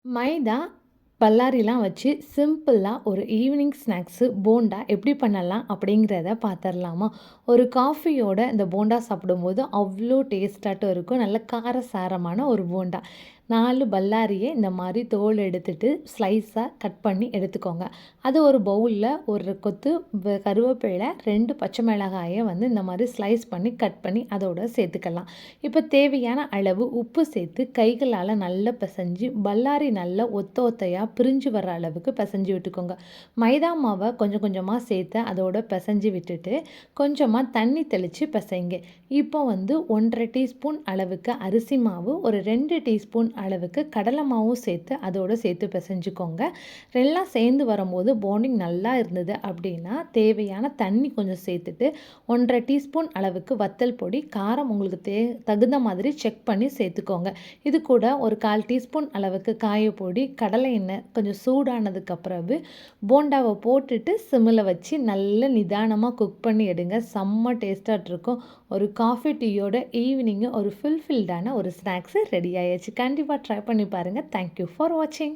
மைதா, பல்லாரிலாம் வச்சு சிம்பிளா ஒரு ஈவினிங் ஸ்நாக்ஸு போண்டா எப்படி பண்ணலாம் அப்படிங்கிறத பார்த்துரலாமா? ஒரு காஃபியோட இந்த போண்டா சாப்பிடும்போது அவ்ளோ டேஸ்ட்டாட்டும் இருக்கும். நல்ல காரசாரமான ஒரு போண்டா. 4 பல்லாரிய இந்த மாரி தோல் எடுத்துட்டு ஸ்லைஸா கட் பண்ணி எடுத்துக்கோங்க. அது ஒரு பவுல்ல ஒரு கொத்து கருவேப்பில, 2 பச்சை மிளகாய வந்து இந்த மாரி ஸ்லைஸ் பண்ணி கட் பண்ணி அதோட சேர்த்துக்கலாம். இப்ப தேவையான அளவு உப்பு சேர்த்து கைகளால நல்லா பெசஞ்சு, பல்லாரி நல்லா ஒத்த ஒத்தையா பிரிஞ்சு வர அளவுக்கு பெசஞ்சு விட்டுக்கோங்க. மைதா மாவ கொஞ்சம் கொஞ்சமா சேர்த்து அதோட பெசஞ்சு விட்டுட்டு, கொஞ்சமா தண்ணி தெளிச்சு பெசைங்க. இப்போ வந்து 1 1/2 டீஸ்பூன் அளவுக்கு அரிசி மாவு, ஒரு 2 டீஸ்பூன் அளவுக்கு கடலை மாவும் சேர்த்து அதோட சேர்த்து பெசஞ்சுக்கோங்க. எல்லாம் சேர்ந்து வரும்போது பாண்டிங் நல்லா இருந்தது அப்படின்னா, தேவையான தண்ணி கொஞ்சம் சேர்த்துட்டு 1 1/2 டீஸ்பூன் அளவுக்கு வத்தல் பொடி, காரம் உங்களுக்கு தகுந்த மாதிரி செக் பண்ணி சேர்த்துக்கோங்க. இது கூட ஒரு 1/4 டீஸ்பூன் அளவுக்கு காயப்பொடி, கடலை எண்ணெய் கொஞ்சம் சூடானதுக்கு பிறகு போண்டாவை போட்டுட்டு சிம்மில் வச்சு நல்லா நிதானமாக குக் பண்ணி எடுங்க. செம்ம டேஸ்ட்டாக ஒரு காஃபி டீயோட ஈவினிங்கு ஒரு ஃபுல்ஃபில்டான ஒரு ஸ்நாக்ஸு ரெடி ஆயாச்சு. கண்டிப்பாக ட்ரை பண்ணி பாருங்கள். தேங்க் யூ ஃபார் வாட்சிங்.